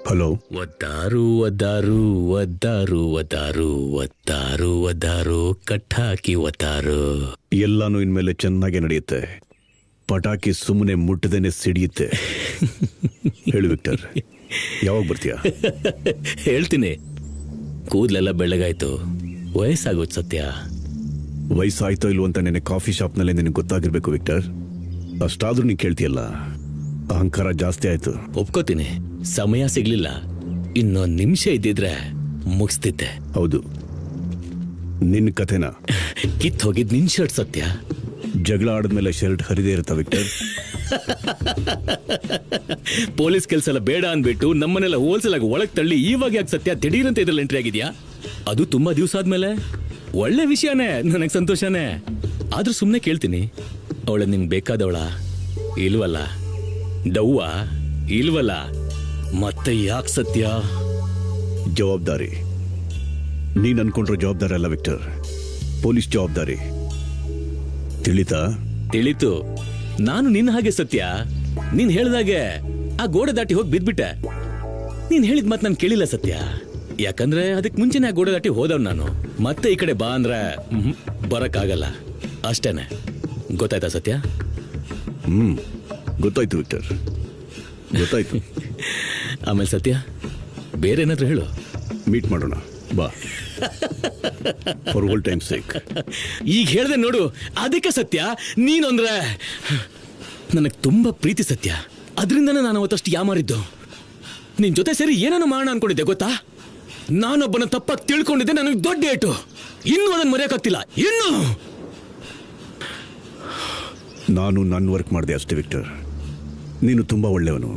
Hello. ಒದ್ದಾರು ಒದ್ದಾರು ಒದ್ದಾರು ಒದ್ದಾರು ಒದ್ದಾರು ಒದ್ದಾರು ಕಟ್ಟಾಕಿ ಒದ್ದಾರು. ಎಲ್ಲಾನು ಇನ್ಮೇಲೆ ಚೆನ್ನಾಗಿ ನಡೆಯುತ್ತೆ. ಪಟಾಕಿ ಸುಮ್ಮನೆ ಮುಟ್ಟದೇನೆ ಸಿಡಿಯುತ್ತೆ. ಹೇಳು ವಿಕ್ಟರ್, ಯಾವಾಗ ಬರ್ತೀಯಾ? ಹೇಳ್ತೀನಿ. ಕೂದಲೆಲ್ಲ ಬೆಳ್ಳಗಾಯ್ತು, ವಯಸ್ಸಾಗೋದು ಸತ್ಯ. ವಯಸ್ಸಾಯ್ತೋ ಇಲ್ವೋ ಅಂತ ನೆನೆ ಕಾಫಿ ಶಾಪ್ನಲ್ಲೇ ನಿನಗೆ ಗೊತ್ತಾಗಿರ್ಬೇಕು ವಿಕ್ಟರ್. ಅಷ್ಟಾದ್ರೂ ನೀನು ಕೇಳ್ತೀಯಲ್ಲ, ಅಹಂಕಾರ ಜಾಸ್ತಿ ಆಯ್ತು. ಒಪ್ಕೋತೀನಿ, ಸಮಯ ಸಿಗ್ಲಿಲ್ಲ. ಇನ್ನೊಂದು ನಿಮಿಷ ಇದ್ದಿದ್ರೆ ಮುಗಿಸ್ತಿದ್ದೆ. ಹೌದು, ನಿನ್ನ ಕಥೆನ ಕಿತ್ ಹೋಗಿದ್ ನಿನ್ ಶರ್ಟ್ ಸತ್ಯ. ಜಗಳ ಆಡಿದ್ಮೇಲೆ ಶರ್ಟ್ ಹರಿದೇ ಇರುತ್ತಾ ವಿಕ್ಟರ್? ಪೊಲೀಸ್ ಕೆಲ್ಸ ಎಲ್ಲ ಬೇಡ ಅನ್ಬಿಟ್ಟು ನಮ್ಮನ್ನೆಲ್ಲ ಹೋಲ್ಸೇಲ್ ಆಗಿ ಒಳಗ್ ತಳ್ಳಿ ಇವಾಗ ಯಾಕೆ ಸತ್ಯ ದಿಢೀರಂತ ಇದ್ರಲ್ಲಿ ಎಂಟ್ರಿ ಆಗಿದ್ಯಾ? ಅದು ತುಂಬಾ ದಿವಸ ಆದ್ಮೇಲೆ. ಒಳ್ಳೆ ವಿಷಯನೇ, ನನಗೆ ಸಂತೋಷನೇ. ಆದ್ರೂ ಸುಮ್ಮನೆ ಕೇಳ್ತೀನಿ, ಅವಳ ನಿಮ್ಗೆ ಬೇಕಾದವಳ ಇಲ್ವಲ್ಲ? ಡವ್ವ ಇಲ್ವಲ್ಲ? ಮತ್ತೆ ಯಾಕೆ ಸತ್ಯ? ಜವಾಬ್ದಾರಿ ನೀನ್ ಅನ್ಕೊಂಡ್ರೋ ಜವಾಬ್ದಾರಿ ಅಲ್ಲ ವಿಕ್ಟರ್, ಪೊಲೀಸ್ ಜವಾಬ್ದಾರಿ. ತಿಳಿತಾ? ತಿಳಿತು. ನಾನು ನಿನ್ನ ಹಾಗೆ ಸತ್ಯ. ನೀನ್ ಹೇಳ್ದಾಗೆ ಆ ಗೋಡೆ ದಾಟಿ ಹೋಗಿ ಬಿದ್ಬಿಟ್ಟೆ. ನೀನ್ ಹೇಳಿದ್ ಮಾತು ನಾನು ಕೇಳಿಲ್ಲ ಸತ್ಯ. ಯಾಕಂದ್ರೆ ಅದಕ್ಕೆ ಮುಂಚೆನೆ ಆ ಗೋಡೆ ದಾಟಿ ಹೋದವ್ ನಾನು. ಮತ್ತೆ ಈ ಕಡೆ ಬಾ ಅಂದ್ರೆ ಬರಕ್ಕಾಗಲ್ಲ. ಅಷ್ಟೇನೆ. ಗೊತ್ತಾಯ್ತಾ ಸತ್ಯ? ಗೊತ್ತಾಯ್ತು ವಿಕ್ಟರ್, ಗೊತ್ತಾಯ್ತು. ಆಮೇಲೆ ಸತ್ಯ, ಬೇರೆ ಏನಾದ್ರೂ ಹೇಳು. ಮೀಟ್ ಮಾಡೋಣ ಬಾ, ಫಾರ್ ಓಲ್ಡ್ ಟೈಮ್ ಸೇಕ್. ಈಗ ಹೇಳ್ದೆ ನೋಡು, ಅದಕ್ಕೆ ಸತ್ಯ. ನೀನಂದ್ರೆ ನನಗೆ ತುಂಬಾ ಪ್ರೀತಿ ಸತ್ಯ. ಅದರಿಂದನೇ ನಾನು ಅವತ್ತಷ್ಟು ಯಾಮಾರಿದ್ದು. ನಿನ್ ಜೊತೆ ಸೇರಿ ಏನೇನೋ ಮಾಡೋಣ ಅನ್ಕೊಂಡಿದ್ದೆ ಗೊತ್ತಾ? ನಾನೊಬ್ಬನ ತಪ್ಪಾಗಿ ತಿಳ್ಕೊಂಡಿದ್ದೆ, ನನಗೆ ದೊಡ್ಡ ಏಟು. ಇನ್ನೂ ಅದನ್ನು ಮರೆಯೋಕ್ಕಾಗ್ತಿಲ್ಲ. ಇನ್ನು ನಾನು ನನ್ನ ವರ್ಕ್ ಮಾಡಿದೆ ಅಷ್ಟೇ ವಿಕ್ಟರ್. ನೀನು ತುಂಬಾ ಒಳ್ಳೆಯವನು.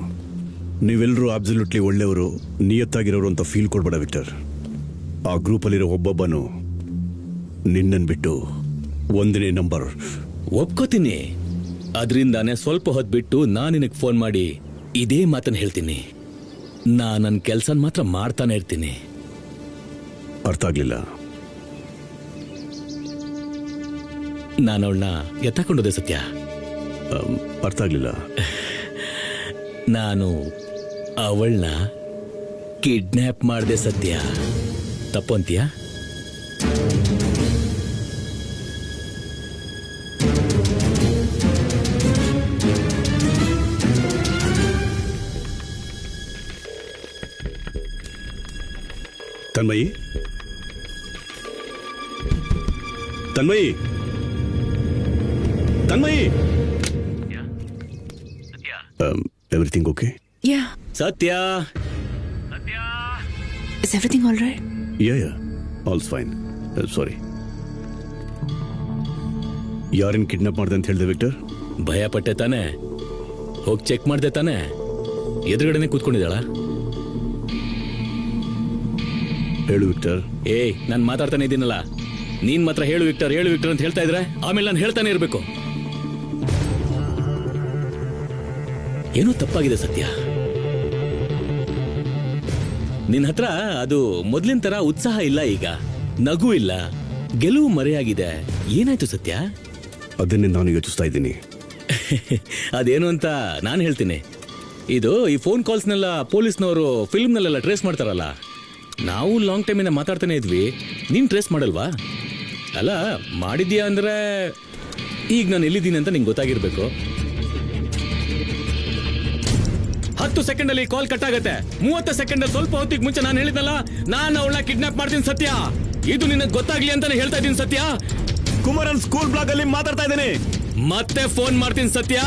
ನೀವೆಲ್ಲರೂ ಅಬ್ಸಲ್ಯೂಟ್ಲಿ ಒಳ್ಳೆಯವರು, ನಿಯತ್ತಾಗಿರೋರು ಅಂತ ಫೀಲ್ ಕೊಡ್ಬೇಡ ವಿಕ್ಟರ್. ಆ ಗ್ರೂಪಲ್ಲಿರೋ ಒಬ್ಬೊಬ್ಬನು ನಿನ್ನನ್ ಬಿಟ್ಟು ಒಂದನೇ ನಂಬರ್. ಒಪ್ಕೋತೀನಿ. ಅದರಿಂದಾನೆ ಸ್ವಲ್ಪ ಹೊತ್ತು ಬಿಟ್ಟು ನಾನು ನಿನಗೆ ಫೋನ್ ಮಾಡಿ ಇದೇ ಮಾತನ್ನು ಹೇಳ್ತೀನಿ. ನನ್ನ ಕೆಲಸ ಮಾತ್ರ ಮಾಡ್ತಾನೆ ಇರ್ತೀನಿ. ಅರ್ಥ ಆಗ್ಲಿಲ್ಲ? ನಾನು ಅವಳನ್ನ ಎತ್ತಾಕೊಂಡೋದೆ ಸತ್ಯ. ಅರ್ಥ ಆಗ್ಲಿಲ್ಲ? ನಾನು ಅವಳನ್ನ ಕಿಡ್ನ್ಯಾಪ್ ಮಾಡಿದೆ ಸತ್ಯ. ತಪ್ಪು ಅಂತೀಯಾ? Tanmayi, Tanmayi, Tanmayi. Everything okay? Yeah. Satya, Is everything all right? Yeah, all's fine. Sorry. ಯಾರನ್ನು ಕಿಡ್ನಾಪ್ ಮಾಡ್ದೆ ಅಂತ ಹೇಳಿದೆ ವಿಕ್ಟರ್? ಭಯ ಪಟ್ಟೆ ತಾನೆ? ಹೋಗಿ ಚೆಕ್ ಮಾಡ್ದೆ ತಾನೆ? ಎದುರುಗಡೆನೆ ಕೂತ್ಕೊಂಡಿದ್ದಾಳ. ಹೇಳು ವಿಕ್ಟರ್. ಏಯ್, ನಾನು ಮಾತಾಡ್ತಾನೆ ಇದ್ದೀನಲ್ಲ, ನೀನ್ ಮಾತ್ರ ಹೇಳು ವಿಕ್ಟರ್, ಹೇಳು ವಿಕ್ಟರ್ ಅಂತ ಹೇಳ್ತಾ ಇದ್ರೆ ಆಮೇಲೆ ನಾನು ಹೇಳ್ತಾನೆ ಇರ್ಬೇಕು. ಏನೋ ತಪ್ಪಾಗಿದೆ ಸತ್ಯ. ನಿನ್ನ ಹತ್ರ ಅದು ಮೊದ್ಲಿನ ತರ ಉತ್ಸಾಹ ಇಲ್ಲ. ಈಗ ನಗು ಇಲ್ಲ, ಗೆಲುವು ಮರೆಯಾಗಿದೆ. ಏನಾಯ್ತು ಸತ್ಯ? ಅದನ್ನೇ ನಾನು ಯೋಚಿಸ್ತಾ ಇದ್ದೀನಿ. ಅದೇನು ಅಂತ ನಾನು ಹೇಳ್ತೀನಿ. ಇದು ಈ ಫೋನ್ ಕಾಲ್ಸ್ನೆಲ್ಲ ಪೊಲೀಸ್ನವರು ಫಿಲ್ಮ್ನಲ್ಲೆಲ್ಲ ಟ್ರೇಸ್ ಮಾಡ್ತಾರಲ್ಲ, ನಾವು ಲಾಂಗ್ ಟೈಮಿಂದ ಮಾತಾಡ್ತಾನೆ ಇದ್ವಿ. ನೀನ್ ಟ್ರೇಸ್ ಮಾಡಲ್ವಾ? ಅಲ್ಲ, ಮಾಡಿದ್ಯಾ ಅಂದ್ರೆ ಈಗ ನಾನು ಎಲ್ಲಿದ್ದೀನಿ ಅಂತ ನಿಂಗೆ ಗೊತ್ತಾಗಿರ್ಬೇಕು. 10 ಸೆಕೆಂಡಲ್ಲಿ ಕಾಲ್ ಕಟ್ ಆಗತ್ತೆ. 30 ಸೆಕೆಂಡ್ ಸ್ವಲ್ಪ ಹೊತ್ತಿಗೆ ಮುಂಚೆ ನಾನು ಹೇಳಿದ್ನಲ್ಲ, ನಾನು ಅವಳನ್ನ ಕಿಡ್ನಾಪ್ ಮಾಡ್ತೀನಿ ಸತ್ಯ. ಇದು ನಿನಗೆ ಗೊತ್ತಾಗ್ಲಿ ಅಂತಾನೆ ಹೇಳ್ತಾ ಇದ್ದೀನಿ ಸತ್ಯ. ಕುಮಾರನ್ ಸ್ಕೂಲ್ ಬ್ಲಾಕ್ ಅಲ್ಲಿ ಮಾತಾಡ್ತಾ ಇದ್ದೀನಿ. ಮತ್ತೆ ಫೋನ್ ಮಾಡ್ತೀನಿ ಸತ್ಯ.